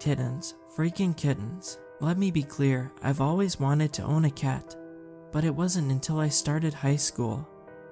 Kittens, freaking kittens. Let me be clear, I've always wanted to own a cat, but it wasn't until I started high school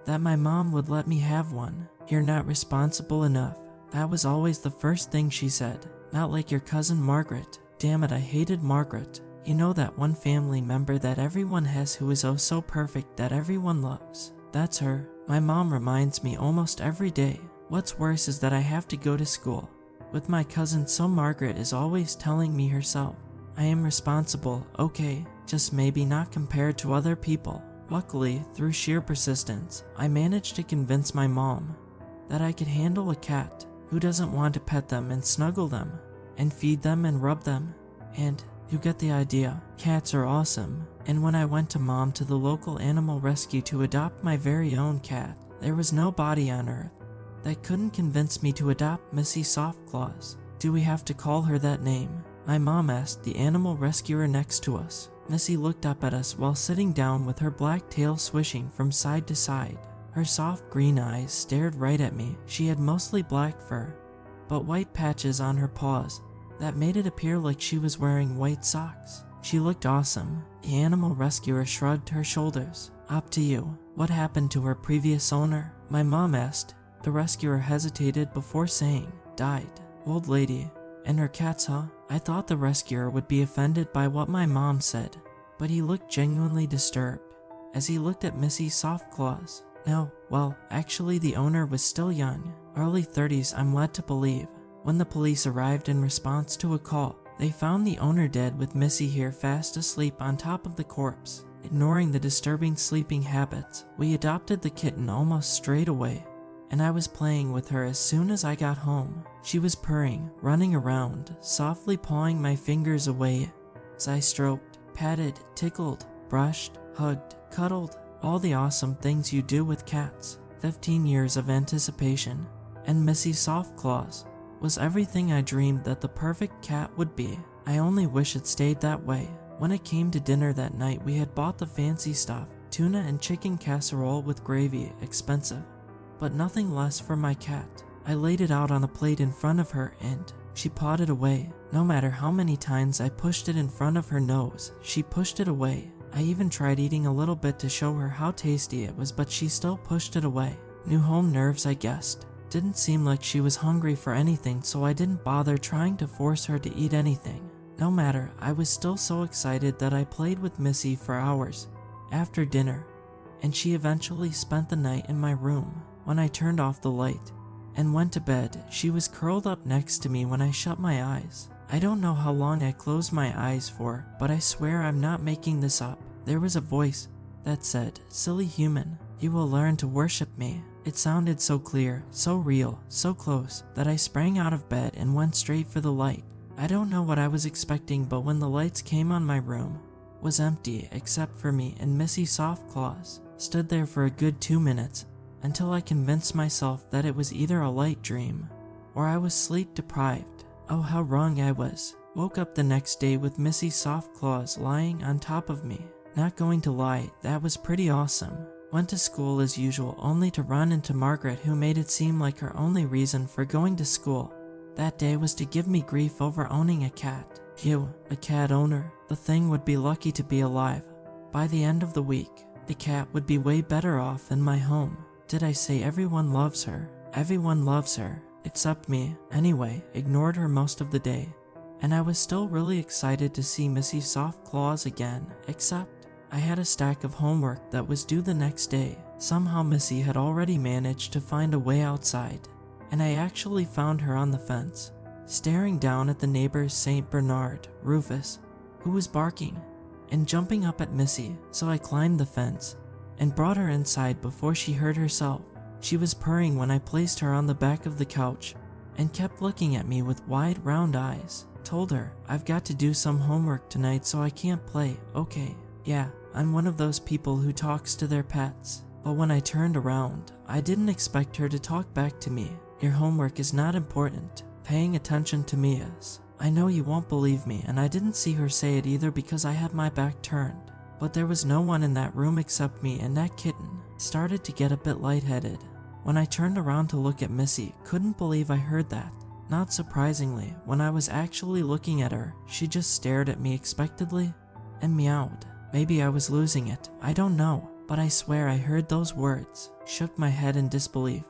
that my mom would let me have one. You're not responsible enough. That was always the first thing she said. Not like your cousin Margaret. Damn it, I hated Margaret. You know that one family member that everyone has who is oh so perfect that everyone loves? That's her. My mom reminds me almost every day. What's worse is that I have to go to school with my cousin, so Margaret is always telling me herself. I am responsible, okay, just maybe not compared to other people. Luckily, through sheer persistence, I managed to convince my mom that I could handle a cat. Who doesn't want to pet them and snuggle them and feed them and rub them? And you get the idea. Cats are awesome. And when I went to mom to the local animal rescue to adopt my very own cat, there was nobody on earth that couldn't convince me to adopt Missy Softclaws. Do we have to call her that name? My mom asked the animal rescuer next to us. Missy looked up at us while sitting down with her black tail swishing from side to side. Her soft green eyes stared right at me. She had mostly black fur, but white patches on her paws that made it appear like she was wearing white socks. She looked awesome. The animal rescuer shrugged her shoulders. Up to you. What happened to her previous owner? My mom asked. The rescuer hesitated before saying, died. Old lady. And her cats, huh? I thought the rescuer would be offended by what my mom said, but he looked genuinely disturbed as he looked at Missy Softclaws. No, well, actually the owner was still young, early 30s I'm led to believe. When the police arrived in response to a call, they found the owner dead with Missy here fast asleep on top of the corpse. Ignoring the disturbing sleeping habits, we adopted the kitten almost straight away, and I was playing with her as soon as I got home. She was purring, running around, softly pawing my fingers away as I stroked, patted, tickled, brushed, hugged, cuddled, all the awesome things you do with cats. 15 years of anticipation, and Missy Softclaws was everything I dreamed that the perfect cat would be. I only wish it stayed that way. When it came to dinner that night, we had bought the fancy stuff, tuna and chicken casserole with gravy, expensive, but nothing less for my cat. I laid it out on a plate in front of her and she pawed it away. No matter how many times I pushed it in front of her nose, she pushed it away. I even tried eating a little bit to show her how tasty it was, but she still pushed it away. New home nerves, I guessed. Didn't seem like she was hungry for anything, so I didn't bother trying to force her to eat anything. No matter, I was still so excited that I played with Missy for hours after dinner, and she eventually spent the night in my room. When I turned off the light and went to bed, she was curled up next to me when I shut my eyes. I don't know how long I closed my eyes for, but I swear I'm not making this up. There was a voice that said, "Silly human, you will learn to worship me." It sounded so clear, so real, so close, that I sprang out of bed and went straight for the light. I don't know what I was expecting, but when the lights came on, my room was empty except for me, and Missy Softclaws stood there for a good 2 minutes until I convinced myself that it was either a light dream or I was sleep deprived. Oh, how wrong I was. Woke up the next day with Missy Softclaws lying on top of me. Not going to lie, that was pretty awesome. Went to school as usual, only to run into Margaret, who made it seem like her only reason for going to school that day was to give me grief over owning a cat. You, a cat owner, the thing would be lucky to be alive. By the end of the week, the cat would be way better off in my home. Did I say everyone loves her? Everyone loves her, except me. Anyway, ignored her most of the day, and I was still really excited to see Missy Softclaws again, except I had a stack of homework that was due the next day. Somehow Missy had already managed to find a way outside, and I actually found her on the fence, staring down at the neighbor's St. Bernard, Rufus, who was barking and jumping up at Missy. So I climbed the fence and brought her inside before she hurt herself. She was purring when I placed her on the back of the couch and kept looking at me with wide round eyes. Told her, "I've got to do some homework tonight, so I can't play." Okay, yeah, I'm one of those people who talks to their pets. But when I turned around, I didn't expect her to talk back to me. "Your homework is not important. Paying attention to me is." I know you won't believe me, and I didn't see her say it either because I had my back turned. But there was no one in that room except me, and that kitten started to get a bit lightheaded. When I turned around to look at Missy, couldn't believe I heard that. Not surprisingly, when I was actually looking at her, she just stared at me expectantly and meowed. Maybe I was losing it, I don't know, but I swear I heard those words, shook my head in disbelief,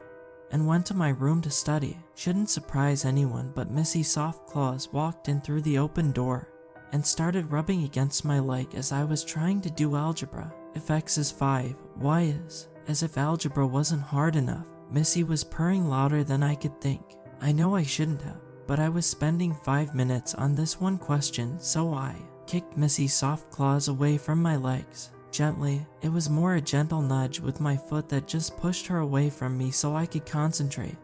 and went to my room to study. Shouldn't surprise anyone, but Missy Soft Claws walked in through the open door and started rubbing against my leg as I was trying to do algebra. If X is 5, Y is. As if algebra wasn't hard enough, Missy was purring louder than I could think. I know I shouldn't have, but I was spending 5 minutes on this one question, so I kicked Missy Soft Claws away from my legs. Gently, it was more a gentle nudge with my foot that just pushed her away from me so I could concentrate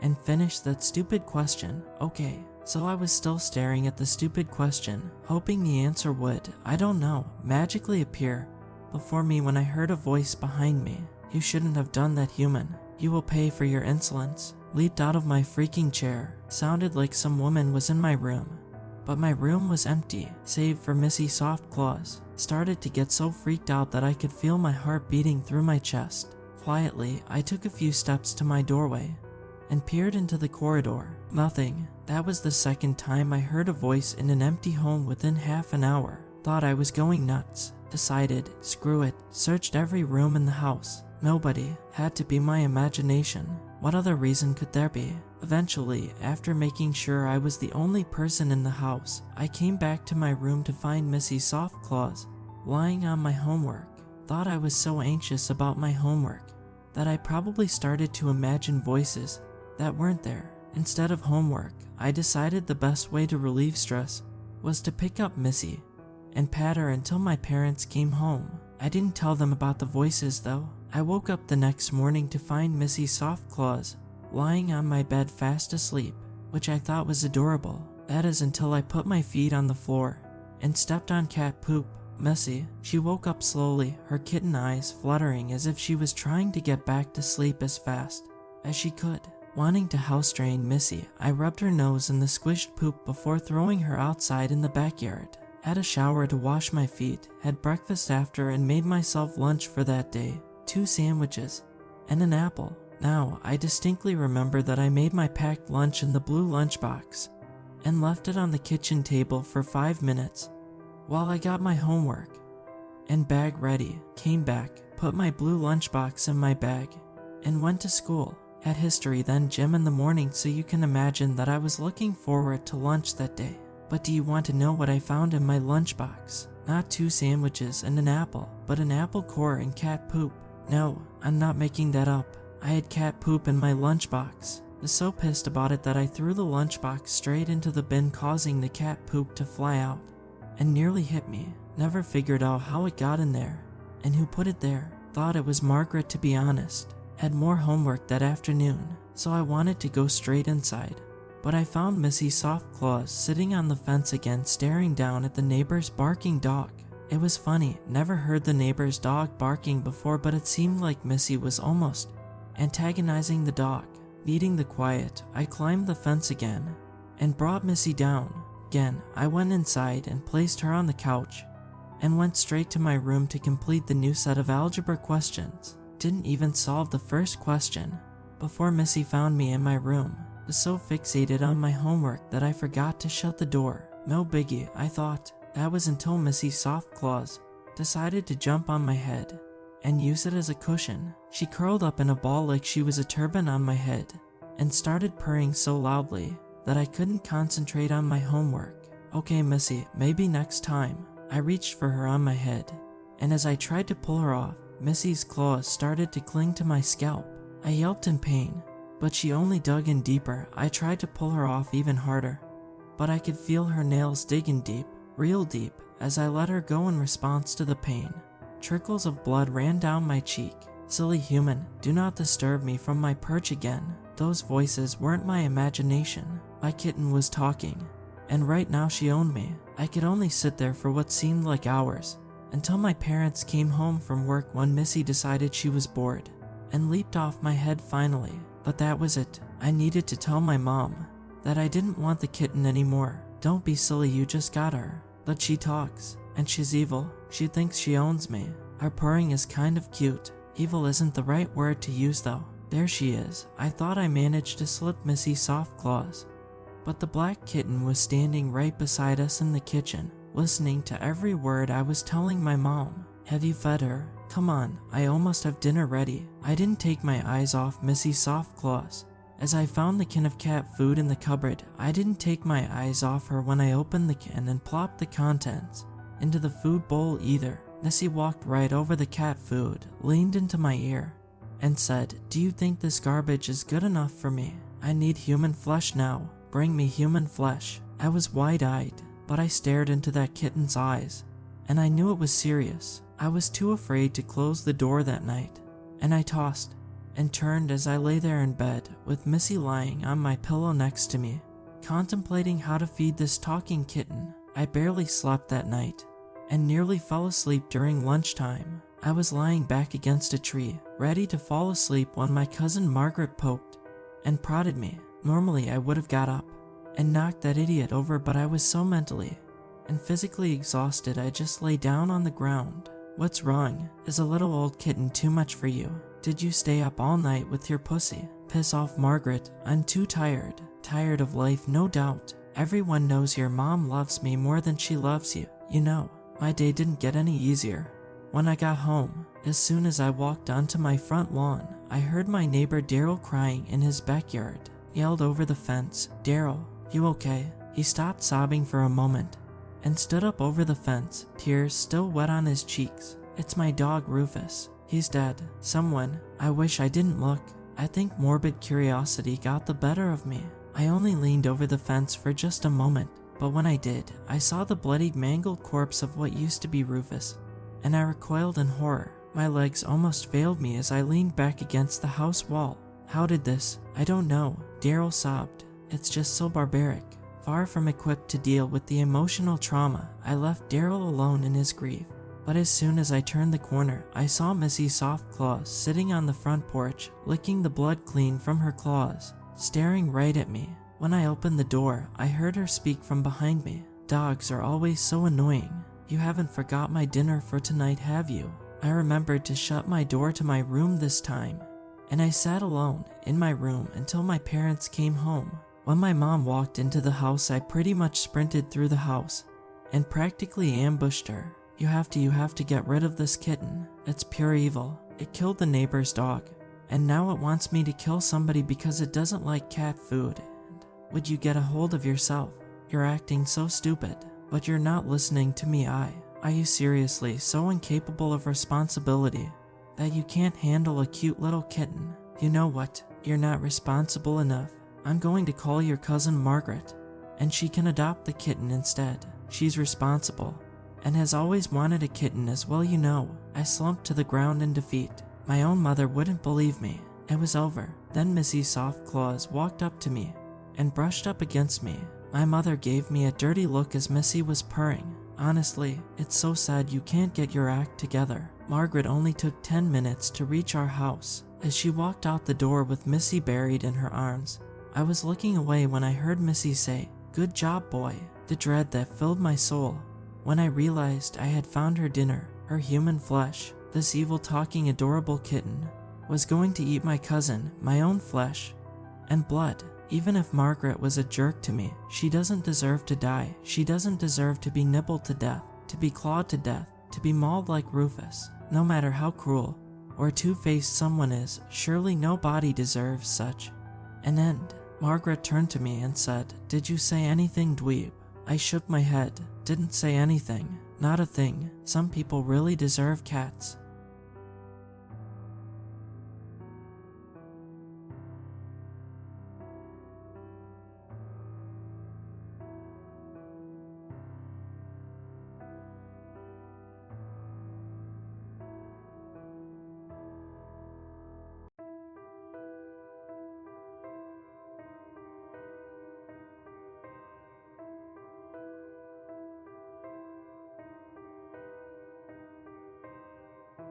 and finish that stupid question. Okay, so I was still staring at the stupid question, hoping the answer would, I don't know, magically appear before me when I heard a voice behind me. You shouldn't have done that, human. You will pay for your insolence. Leaped out of my freaking chair. Sounded like some woman was in my room. But my room was empty, save for Missy Soft Claws. Started to get so freaked out that I could feel my heart beating through my chest. Quietly, I took a few steps to my doorway and peered into the corridor. Nothing. That was the second time I heard a voice in an empty home within half an hour. Thought I was going nuts. Decided, screw it. Searched every room in the house. Nobody. Had to be my imagination. What other reason could there be? Eventually, after making sure I was the only person in the house, I came back to my room to find Missy Soft Claws lying on my homework. Thought I was so anxious about my homework that I probably started to imagine voices that weren't there. Instead of homework, I decided the best way to relieve stress was to pick up Missy and pat her until my parents came home. I didn't tell them about the voices though. I woke up the next morning to find Missy Soft Claws lying on my bed fast asleep, which I thought was adorable. That is until I put my feet on the floor and stepped on cat poop. Missy, she woke up slowly, her kitten eyes fluttering as if she was trying to get back to sleep as fast as she could. Wanting to house train Missy, I rubbed her nose in the squished poop before throwing her outside in the backyard. Had a shower to wash my feet, had breakfast after, and made myself lunch for that day. 2 sandwiches and an apple. Now, I distinctly remember that I made my packed lunch in the blue lunchbox and left it on the kitchen table for 5 minutes while I got my homework and bag ready, came back, put my blue lunchbox in my bag, and went to school. Had history then gym in the morning, so you can imagine that I was looking forward to lunch that day. But do you want to know what I found in my lunchbox? Not 2 sandwiches and an apple, but an apple core and cat poop. No, I'm not making that up. I had cat poop in my lunchbox. Was so pissed about it that I threw the lunchbox straight into the bin, causing the cat poop to fly out and nearly hit me. Never figured out how it got in there and who put it there. Thought it was Margaret, to be honest. Had more homework that afternoon, so I wanted to go straight inside. But I found Missy Soft Claws sitting on the fence again, staring down at the neighbor's barking dog. It was funny, never heard the neighbor's dog barking before, but it seemed like Missy was almost antagonizing the dog. Needing the quiet, I climbed the fence again and brought Missy down. Again, I went inside and placed her on the couch and went straight to my room to complete the new set of algebra questions. Didn't even solve the first question before Missy found me in my room. Was so fixated on my homework that I forgot to shut the door. No biggie, I thought. That was until Missy Soft Claws decided to jump on my head and use it as a cushion. She curled up in a ball like she was a turban on my head and started purring so loudly that I couldn't concentrate on my homework. Okay, Missy, maybe next time. I reached for her on my head, and as I tried to pull her off, Missy's claws started to cling to my scalp. I yelped in pain, but she only dug in deeper. I tried to pull her off even harder, but I could feel her nails digging deep, real deep, as I let her go in response to the pain. Trickles of blood ran down my cheek. Silly human, do not disturb me from my perch again. Those voices weren't my imagination. My kitten was talking, and right now she owned me. I could only sit there for what seemed like hours, until my parents came home from work, when Missy decided she was bored and leaped off my head finally. But that was it. I needed to tell my mom that I didn't want the kitten anymore. Don't be silly, you just got her. But she talks, and she's evil. She thinks she owns me. Her purring is kind of cute. Evil isn't the right word to use though. There she is. I thought I managed to slip Missy Soft Claws but the black kitten was standing right beside us in the kitchen, listening to every word I was telling my mom. Have you fed her? Come on, I almost have dinner ready. I didn't take my eyes off Missy's soft claws. As I found the can of cat food in the cupboard, I didn't take my eyes off her when I opened the can and plopped the contents into the food bowl either. Missy walked right over the cat food, leaned into my ear, and said, "Do you think this garbage is good enough for me? I need human flesh now. Bring me human flesh." I was wide-eyed, but I stared into that kitten's eyes, and I knew it was serious. I was too afraid to close the door that night, and I tossed and turned as I lay there in bed with Missy lying on my pillow next to me, contemplating how to feed this talking kitten. I barely slept that night and nearly fell asleep during lunchtime. I was lying back against a tree, ready to fall asleep when my cousin Margaret poked and prodded me. Normally I would have got up and knocked that idiot over, but I was so mentally and physically exhausted I just lay down on the ground. "What's wrong? Is a little old kitten too much for you? Did you stay up all night with your pussy?" "Piss off, Margaret. I'm too tired. Tired of life, no doubt. Everyone knows your mom loves me more than she loves you. You know, my day didn't get any easier. When I got home, as soon as I walked onto my front lawn, I heard my neighbor Daryl crying in his backyard. Yelled over the fence, 'Daryl, you okay?' He stopped sobbing for a moment and stood up over the fence, tears still wet on his cheeks. It's my dog Rufus. He's dead. Someone, I wish I didn't look." I think morbid curiosity got the better of me. I only leaned over the fence for just a moment, but when I did, I saw the bloodied, mangled corpse of what used to be Rufus, and I recoiled in horror. My legs almost failed me as I leaned back against the house wall. "How did this?" "I don't know," Daryl sobbed. "It's just so barbaric." Far from equipped to deal with the emotional trauma, I left Daryl alone in his grief. But as soon as I turned the corner, I saw Missy's soft claws sitting on the front porch, licking the blood clean from her claws, staring right at me. When I opened the door, I heard her speak from behind me. "Dogs are always so annoying. You haven't forgot my dinner for tonight, have you?" I remembered to shut my door to my room this time, and I sat alone in my room until my parents came home. When my mom walked into the house, I pretty much sprinted through the house and practically ambushed her. You have to get rid of this kitten. It's pure evil. It killed the neighbor's dog, and now it wants me to kill somebody because it doesn't like cat food. And would you get a hold of yourself? You're acting so stupid, but you're not listening to me. Are you seriously so incapable of responsibility that you can't handle a cute little kitten? You know what? You're not responsible enough. I'm going to call your cousin Margaret, and she can adopt the kitten instead. She's responsible and has always wanted a kitten as well, you know. I slumped to the ground in defeat. My own mother wouldn't believe me. It was over. Then Missy's soft claws walked up to me and brushed up against me. My mother gave me a dirty look as Missy was purring. Honestly, it's so sad you can't get your act together. Margaret only took 10 minutes to reach our house. As she walked out the door with Missy buried in her arms, I was looking away when I heard Missy say, "Good job, boy." The dread that filled my soul when I realized I had found her dinner, her human flesh. This evil talking adorable kitten was going to eat my cousin, my own flesh and blood. Even if Margaret was a jerk to me, she doesn't deserve to die. She doesn't deserve to be nibbled to death, to be clawed to death, to be mauled like Rufus. No matter how cruel or two-faced someone is, surely nobody deserves such an end. Margaret turned to me and said, "Did you say anything, dweeb?" I shook my head. Didn't say anything. Not a thing. Some people really deserve cats.